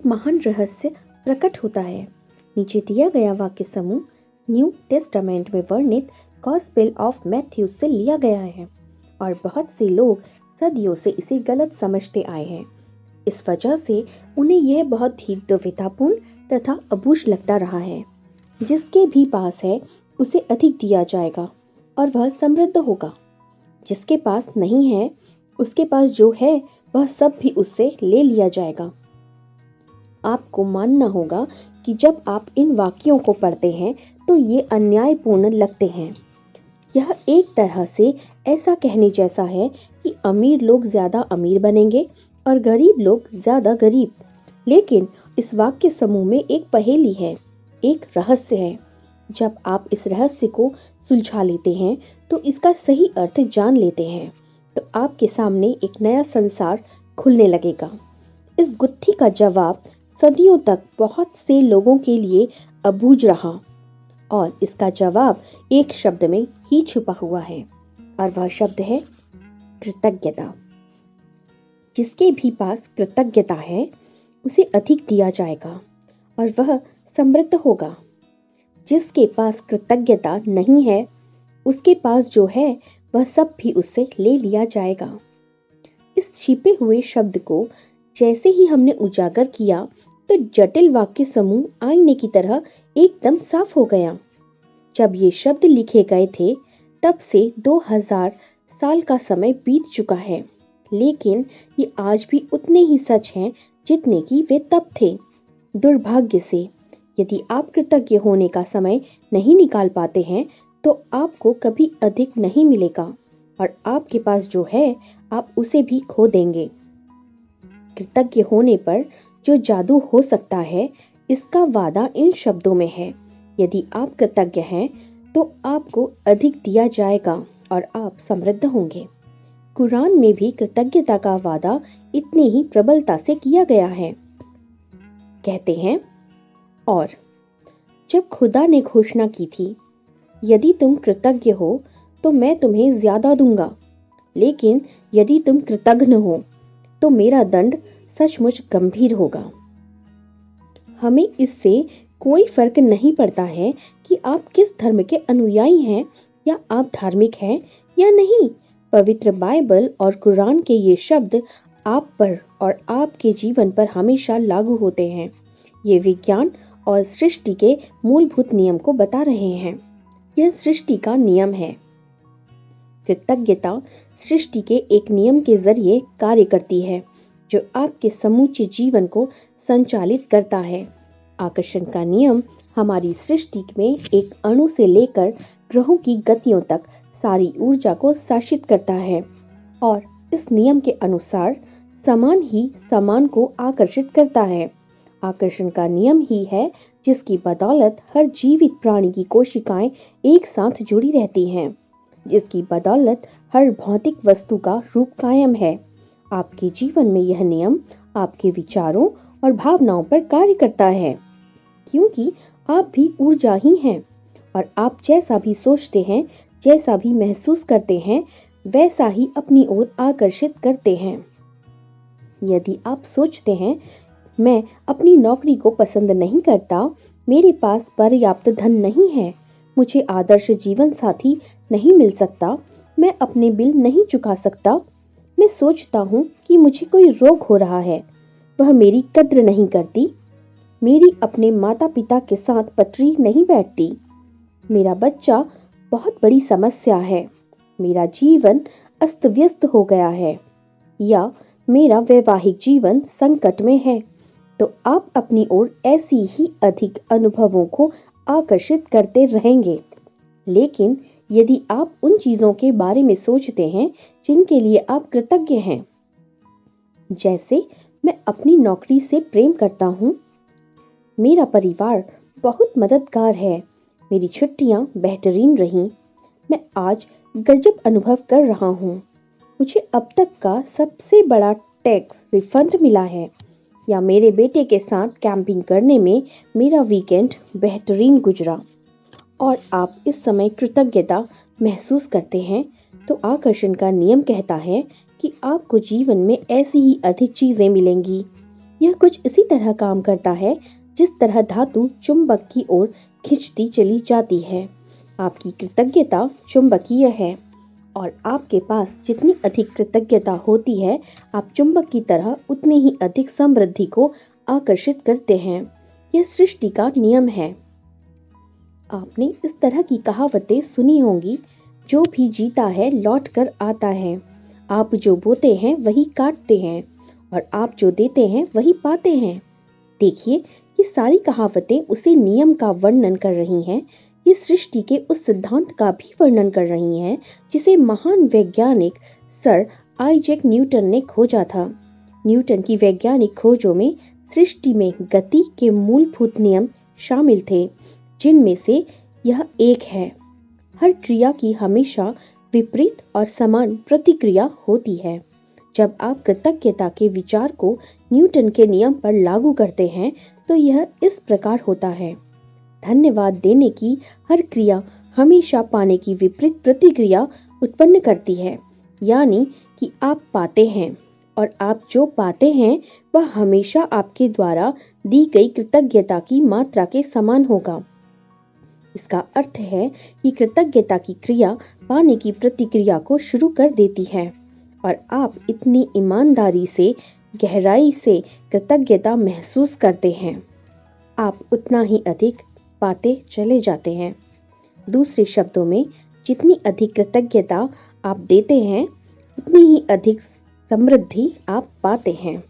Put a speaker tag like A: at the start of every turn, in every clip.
A: एक महान रहस्य प्रकट होता है। नीचे दिया गया वाक्य समूह न्यू टेस्टामेंट में वर्णित गॉस्पेल ऑफ मैथ्यू से लिया गया है और बहुत से लोग सदियों से इसे गलत समझते आए हैं। इस वजह से उन्हें यह बहुत ही दुविधापूर्ण तथा अबूझ लगता रहा है। जिसके भी पास है उसे अधिक दिया जाएगा और वह समृद्ध होगा। जिसके पास नहीं है उसके पास जो है वह सब भी उससे ले लिया जाएगा। आपको मानना होगा कि जब आप इन वाक्यों को पढ़ते हैं तो ये अन्यायपूर्ण लगते हैं। यह एक तरह से ऐसा कहने जैसा है कि अमीर लोग ज्यादा अमीर बनेंगे और गरीब लोग ज्यादा गरीब। लेकिन इस वाक्य समूह में एक पहेली है, एक रहस्य है। जब आप इस रहस्य को सुलझा लेते हैं तो इसका सही अर्थ जान लेते हैं तो आपके सामने एक नया संसार खुलने लगेगा। इस गुत्थी का जवाब सदियों तक बहुत से लोगों के लिए अबूझ रहा और इसका जवाब एक शब्द में ही छुपा हुआ है और वह शब्द है कृतज्ञता। जिसके भी पास कृतज्ञता है उसे अधिक दिया जाएगा और वह समृद्ध होगा। जिसके पास कृतज्ञता नहीं है उसके पास जो है वह सब भी उससे ले लिया जाएगा। इस छिपे हुए शब्द को जैसे ही हमने उजागर किया तो जटिल वाक्य समूह आईने की तरह एकदम साफ हो गया। जब ये शब्द लिखे गए थे तब से 2000 साल का समय बीत चुका है, लेकिन ये आज भी उतने ही सच हैं जितने कि वे तब थे। दुर्भाग्य से यदि आप कृतज्ञ होने का समय नहीं निकाल पाते हैं तो आपको कभी अधिक नहीं मिलेगा और आपके पास जो है आप उसे भी खो देंगे। कृतज्ञ होने पर जो जादू हो सकता है इसका वादा इन शब्दों में है। यदि आप कृतज्ञ हैं तो आपको अधिक दिया जाएगा और आप समृद्ध होंगे। कुरान में भी कृतज्ञता का वादा इतनी ही प्रबलता से किया गया है। कहते हैं, और जब खुदा ने घोषणा की थी, यदि तुम कृतज्ञ हो तो मैं तुम्हें ज्यादा दूंगा, लेकिन यदि तुम कृतघ्न हो तो मेरा दंड सचमुच गंभीर होगा। हमें इससे कोई फर्क नहीं पड़ता है कि आप किस धर्म के अनुयायी हैं या आप धार्मिक हैं या नहीं। पवित्र बाइबल और कुरान के ये शब्द आप पर और आपके जीवन पर हमेशा लागू होते हैं। ये विज्ञान और सृष्टि के मूलभूत नियम को बता रहे हैं। यह सृष्टि का नियम है। कृतज्ञता सृष्टि के एक नियम के जरिए कार्य करती है जो आपके समूचे जीवन को संचालित करता है। आकर्षण का नियम हमारी सृष्टि में एक अणु से लेकर ग्रहों की गतियों तक सारी ऊर्जा को शासित करता है और इस नियम के अनुसार समान ही समान को आकर्षित करता है। आकर्षण का नियम ही है जिसकी बदौलत हर जीवित प्राणी की कोशिकाएं एक साथ जुड़ी रहती हैं, जिसकी बदौलत हर भौतिक वस्तु का रूप कायम है। आपके जीवन में यह नियम आपके विचारों और भावनाओं पर कार्य करता है, क्योंकि आप भी ऊर्जा ही हैं और आप जैसा भी सोचते हैं, जैसा भी महसूस करते हैं, वैसा ही अपनी ओर आकर्षित करते हैं। यदि आप सोचते हैं, मैं अपनी नौकरी को पसंद नहीं करता, मेरे पास पर्याप्त धन नहीं है, मुझे आदर्श जीवन साथी नहीं मिल सकता, मैं अपने बिल नहीं चुका सकता, मैं सोचता हूँ कि मुझे कोई रोग हो रहा है, वह मेरी कद्र नहीं करती, मेरी अपने माता पिता के साथ पटरी नहीं बैठती, मेरा बच्चा बहुत बड़ी समस्या है, मेरा जीवन अस्त व्यस्त हो गया है या मेरा वैवाहिक जीवन संकट में है, तो आप अपनी ओर ऐसी ही अधिक अनुभवों को आकर्षित करते रहेंगे। लेकिन यदि आप उन चीजों के बारे में सोचते हैं जिनके लिए आप कृतज्ञ हैं, जैसे मैं अपनी नौकरी से प्रेम करता हूँ, मेरा परिवार बहुत मददगार है, मेरी छुट्टियां बेहतरीन रहीं, मैं आज गजब अनुभव कर रहा हूँ, मुझे अब तक का सबसे बड़ा टैक्स रिफंड मिला है, या मेरे बेटे के साथ कैंपिंग करने में मेरा वीकेंड बेहतरीन गुजरा, और आप इस समय कृतज्ञता महसूस करते हैं, तो आकर्षण का नियम कहता है कि आपको जीवन में ऐसी ही अधिक चीजें मिलेंगी यह कुछ इसी तरह काम करता है जिस तरह धातु चुंबक की ओर खिंचती चली जाती है। आपकी कृतज्ञता चुंबकीय है और आपके पास जितनी अधिक कृतज्ञता होती है, आप चुंबक की तरह उतनी ही अधिक समृद्धि को आकर्षित करते हैं। यह सृष्टि का नियम है। आपने इस तरह की कहावतें सुनी होंगी, जो भी जीता है लौट कर आता है। आप जो बोते हैं वही काटते हैं और आप जो देते हैं वही पाते हैं। देखिए, ये सारी कहावतें उसी नियम का वर्णन कर रही हैं। ये सृष्टि के उस सिद्धांत का भी वर्णन कर रही हैं जिसे महान वैज्ञानिक सर आइजैक न्यूटन ने खोजा था। न्यूटन की वैज्ञानिक खोजों में सृष्टि में गति के मूलभूत नियम शामिल थे, जिनमें से यह एक है, हर क्रिया की हमेशा विपरीत और समान प्रतिक्रिया होती है। जब आप कृतज्ञता के विचार को न्यूटन के नियम पर लागू करते हैं तो यह इस प्रकार होता है। धन्यवाद देने की हर क्रिया हमेशा पाने की विपरीत प्रतिक्रिया उत्पन्न करती है, यानी कि आप पाते हैं और आप जो पाते हैं वह हमेशा आपके द्वारा दी गई कृतज्ञता की मात्रा के समान होगा। इसका अर्थ है कि कृतज्ञता की क्रिया पाने की प्रतिक्रिया को शुरू कर देती है और आप इतनी ईमानदारी से, गहराई से कृतज्ञता महसूस करते हैं, आप उतना ही अधिक पाते चले जाते हैं। दूसरे शब्दों में, जितनी अधिक कृतज्ञता आप देते हैं, उतनी ही अधिक समृद्धि आप पाते हैं।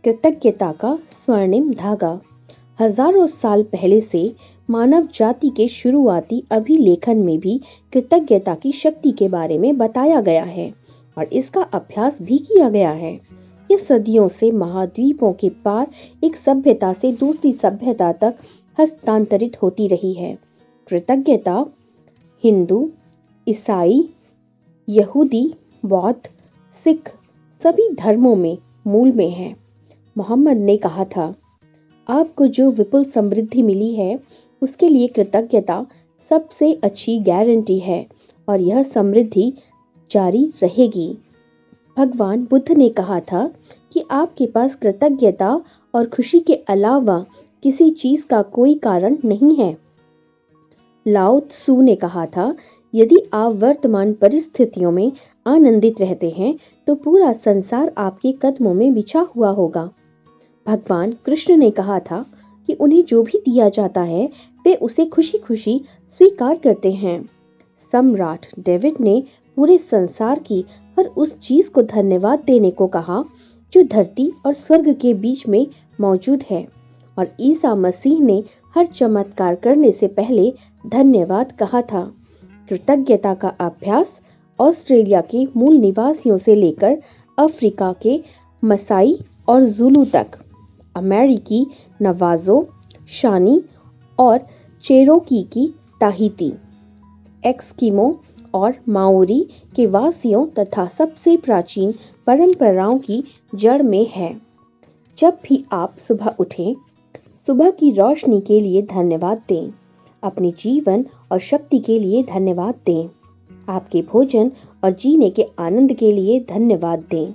A: कृतज्ञता का स्वर्णिम धागा। हजारों साल पहले से मानव जाति के शुरुआती अभिलेखन में भी कृतज्ञता की शक्ति के बारे में बताया गया है और इसका अभ्यास भी किया गया है। यह सदियों से महाद्वीपों के पार एक सभ्यता से दूसरी सभ्यता तक हस्तांतरित होती रही है। कृतज्ञता हिंदू, ईसाई, यहूदी, बौद्ध, सिख सभी धर्मों में मूल में है। मोहम्मद ने कहा था, आपको जो विपुल समृद्धि मिली है उसके लिए कृतज्ञता सबसे अच्छी गारंटी है और यह समृद्धि जारी रहेगी। भगवान बुद्ध ने कहा था कि आपके पास कृतज्ञता और खुशी के अलावा किसी चीज का कोई कारण नहीं है। लाओ त्सु ने कहा था, यदि आप वर्तमान परिस्थितियों में आनंदित रहते हैं तो पूरा संसार आपके कदमों में बिछा हुआ होगा। भगवान कृष्ण ने कहा था कि उन्हें जो भी दिया जाता है वे उसे खुशी खुशी स्वीकार करते हैं। सम्राट डेविड ने पूरे संसार की हर उस चीज को धन्यवाद देने को कहा जो धरती और स्वर्ग के बीच में मौजूद है और ईसा मसीह ने हर चमत्कार करने से पहले धन्यवाद कहा था। कृतज्ञता का अभ्यास ऑस्ट्रेलिया के मूल निवासियों से लेकर अफ्रीका के मसाई और जुलू तक, अमेरिकी नवाजो, शानी और चेरोकी की ताहिती, एक्सकिमो और माओरी के वासियों तथा सबसे प्राचीन परंपराओं की जड़ में है। जब भी आप सुबह उठें, सुबह की रोशनी के लिए धन्यवाद दें, अपने जीवन और शक्ति के लिए धन्यवाद दें, आपके भोजन और जीने के आनंद के लिए धन्यवाद दें।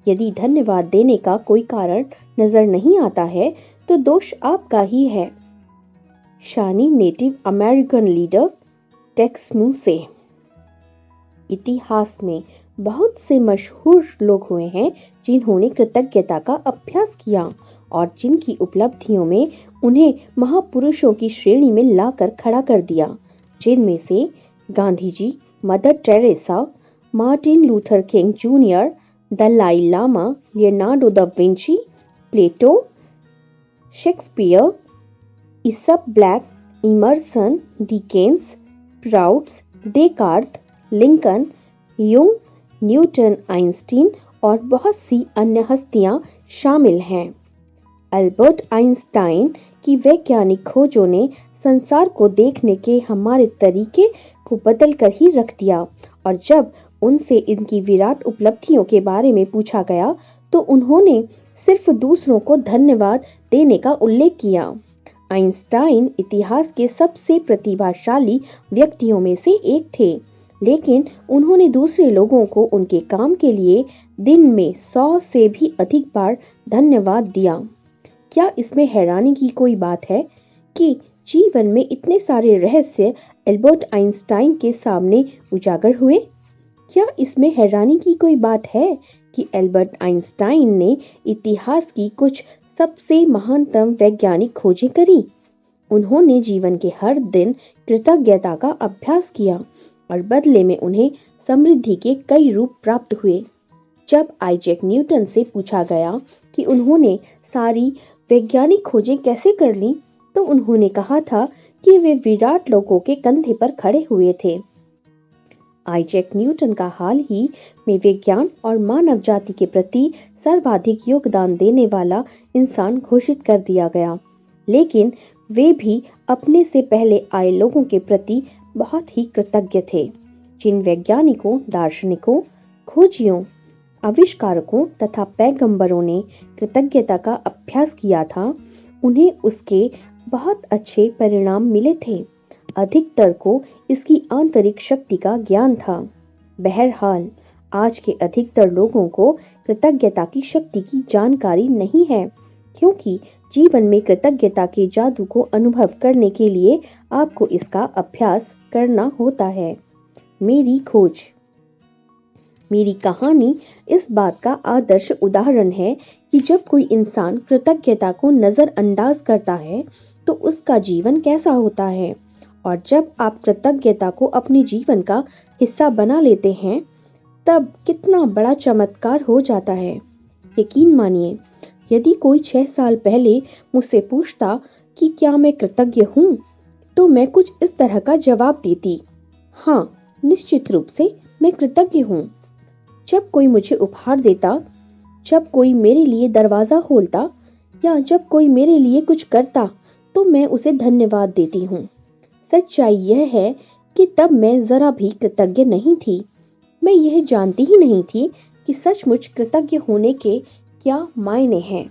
A: यदि धन्यवाद देने का कोई कारण नजर नहीं आता है तो दोष आपका ही है। शानी नेटिव अमेरिकन लीडर टेक्स मूसे। इतिहास में बहुत से मशहूर लोग हुए हैं जिन्होंने कृतज्ञता का अभ्यास किया और जिनकी उपलब्धियों में उन्हें महापुरुषों की श्रेणी में लाकर खड़ा कर दिया, जिनमें से Gandhi ji, Mother Teresa, Martin Luther King Junior, Dalai Lama, Leonardo da Vinci, Plato, Shakespeare, Aesop Blake, Emerson, Dickens, Proust, Descartes, Lincoln, Jung, Newton, Einstein और बहुत सी अन्य हस्तियां शामिल हैं। अल्बर्ट आइंस्टाइन की वैज्ञानिक खोजों ने संसार को देखने के हमारे तरीके को बदल कर ही रख दिया और जब उनसे इनकी विराट उपलब्धियों के बारे में पूछा गया तो उन्होंने सिर्फ दूसरों को धन्यवाद देने का उल्लेख किया। आइंस्टाइन इतिहास के सबसे प्रतिभाशाली व्यक्तियों में से एक थे, लेकिन उन्होंने दूसरे लोगों को उनके काम के लिए दिन में 100 से भी अधिक बार धन्यवाद दिया। क्या इसमें हैरानी की कोई बात है कि जीवन में इतने सारे रहस्य एल्बर्ट आइंस्टाइन के सामने उजागर हुए? क्या इसमें हैरानी की कोई बात है कि एल्बर्ट आइंस्टाइन ने इतिहास की कुछ सबसे महानतम वैज्ञानिक खोजें करी? उन्होंने जीवन के हर दिन कृतज्ञता का अभ्यास किया और बदले में उन्हें समृद्धि के कई रूप प्राप्त हुए। जब आइजैक न्यूटन से पूछा गया कि उन्होंने सारी वैज्ञानिक खोजें कैसे कर लीं, तो उन्होंने कहा था कि वे विराट लोगों के कंधे पर खड़े हुए थे। आइजैक न्यूटन का हाल ही में विज्ञान और मानव जाति के प्रति सर्वाधिक योगदान देने वाला इंसान घोषित कर दिया गया, लेकिन वे भी अपने से पहले आए लोगों के प्रति बहुत ही कृतज्ञ थे। जिन वैज्ञानिकों, दार्शनिकों, खोजियों, आविष्कारकों तथा पैगंबरों ने कृतज्ञता का अभ्यास किया था, उन्हें उसके बहुत अच्छे परिणाम मिले थे। अधिकतर को इसकी आंतरिक शक्ति का ज्ञान था। बहरहाल, आज के अधिकतर लोगों को कृतज्ञता की शक्ति की जानकारी नहीं है, क्योंकि जीवन में कृतज्ञता के जादू को अनुभव करने के लिए आपको इसका अभ्यास करना होता है। मेरी खोज। मेरी कहानी इस बात का आदर्श उदाहरण है कि जब कोई इंसान कृतज्ञता को नज़रअंदाज करता है तो उसका जीवन कैसा होता है, और जब आप कृतज्ञता को अपने जीवन का हिस्सा बना लेते हैं तब कितना बड़ा चमत्कार हो जाता है। यकीन मानिए, यदि कोई 6 साल पहले मुझसे पूछता कि क्या मैं कृतज्ञ हूँ, तो मैं कुछ इस तरह का जवाब देती, हाँ, निश्चित रूप से मैं कृतज्ञ हूँ। जब कोई मुझे उपहार देता, जब कोई मेरे लिए दरवाज़ा खोलता या जब कोई मेरे लिए कुछ करता, तो मैं उसे धन्यवाद देती हूँ। सच्चाई यह है कि तब मैं ज़रा भी कृतज्ञ नहीं थी। मैं यह जानती ही नहीं थी कि सचमुच कृतज्ञ होने के क्या मायने हैं।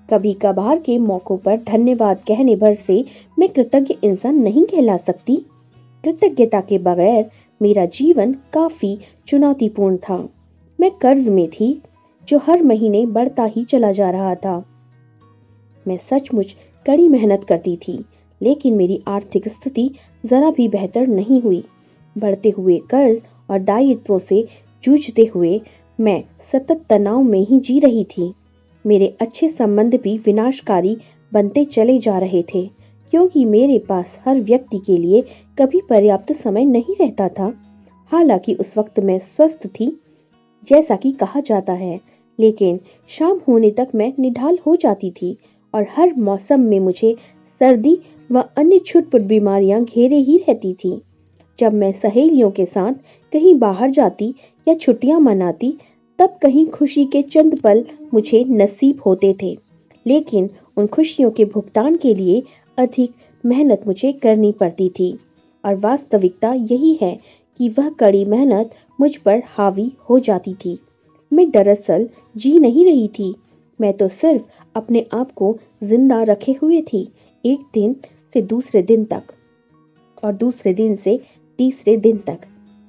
A: कभी कभार के मौक़ों पर धन्यवाद कहने भर से मैं कृतज्ञ इंसान नहीं कहला सकती। कृतज्ञता के बगैर मेरा जीवन काफ़ी चुनौतीपूर्ण था। मैं कर्ज में थी जो हर महीने बढ़ता ही चला जा रहा था। मैं सचमुच कड़ी मेहनत करती थी, लेकिन मेरी आर्थिक स्थिति ज़रा भी बेहतर नहीं हुई। बढ़ते हुए कर्ज और दायित्वों से जूझते हुए मैं सतत तनाव में ही जी रही थी। मेरे अच्छे संबंध भी विनाशकारी बनते चले जा रहे थे, क्योंकि मेरे पास हर व्यक्ति के लिए कभी पर्याप्त समय नहीं रहता था। हालांकि उस वक्त मैं स्वस्थ थी, जैसा कि कहा जाता है, लेकिन शाम होने तक मैं निढाल हो जाती थी और हर मौसम में मुझे सर्दी व अन्य छुटपुट बीमारियां घेरे ही रहती थीं। जब मैं सहेलियों के साथ कहीं बाहर जाती या छुट्टियां मनाती, तब कहीं खुशी के चंद पल मुझे नसीब होते थे, लेकिन उन खुशियों के भुगतान के लिए अधिक मेहनत मुझे करनी पड़ती थी। और वास्तविकता यही है कि वह कड़ी मेहनत मुझ पर हावी हो जाती थी। मैं दरअसल जी नहीं रही थी, मैं तो सिर्फ अपने आप को जिंदा रखे हुए थी, एक दिन से दूसरे दिन तक और दूसरे दिन से तीसरे दिन तक,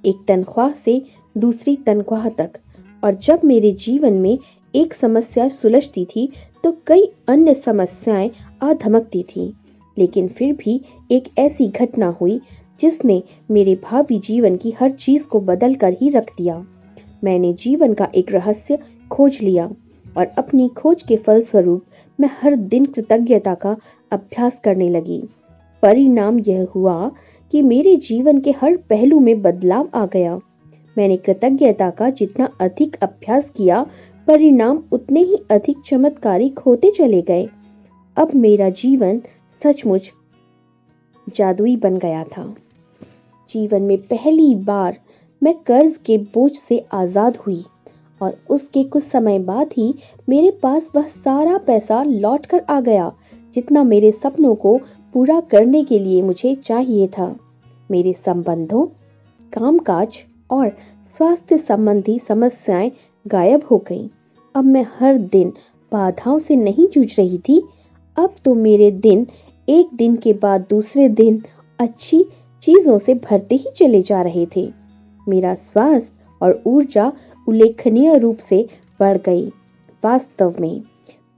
A: एक तनख्वाह से दूसरी तनख्वाह तक। और जब मेरे जीवन में एक समस्या सुलझती थी तो कई अन्य समस्याएं आ धमकती थीं, लेकिन फिर भी एक ऐसी घटना हुई जिसने मेरे भावी जीवन की हर चीज को बदल कर ही रख दिया। मैंने जीवन का एक रहस्य खोज लिया और अपनी खोज के फलस्वरूप मैं हर दिन कृतज्ञता का अभ्यास करने लगी। परिणाम यह हुआ कि मेरे जीवन के हर पहलू में बदलाव आ गया। मैंने कृतज्ञता का जितना अधिक अभ्यास किया, परिणाम उतने ही अधिक चमत्कारिक होते चले गए। अब मेरा जीवन सचमुच जादुई बन गया था। जीवन में पहली बार मैं कर्ज के बोझ से आज़ाद हुई और उसके कुछ समय बाद ही मेरे पास वह सारा पैसा लौट कर आ गया जितना मेरे सपनों को पूरा करने के लिए मुझे चाहिए था। मेरे संबंधों, कामकाज और स्वास्थ्य संबंधी समस्याएं गायब हो गईं। अब मैं हर दिन बाधाओं से नहीं जूझ रही थी। अब तो मेरे दिन एक दिन के बाद दूसरे दिन अच्छी चीजों से भरते ही चले जा रहे थे। मेरा स्वास्थ्य और ऊर्जा उल्लेखनीय रूप से बढ़ गई। वास्तव में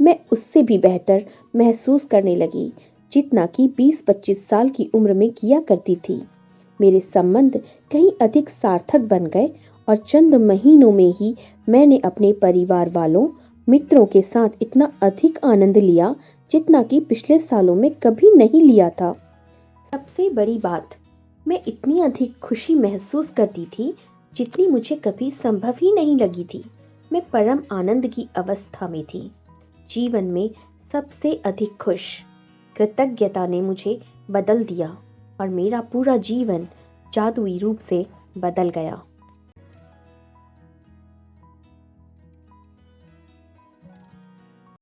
A: मैं उससे भी बेहतर महसूस करने लगी जितना कि 20-25 साल की उम्र में किया करती थी। मेरे संबंध कहीं अधिक सार्थक बन गए और चंद महीनों में ही मैंने अपने परिवार वालों, मित्रों के साथ इतना अधिक आनंद लिया जितना कि पिछले सालों में कभी नहीं लिया था। सबसे बड़ी बात, मैं इतनी अधिक खुशी महसूस करती थी जितनी मुझे कभी संभव ही नहीं लगी थी। मैं परम आनंद की अवस्था में थी, जीवन में सबसे अधिक खुश। कृतज्ञता ने मुझे बदल दिया और मेरा पूरा जीवन जादुई रूप से बदल गया।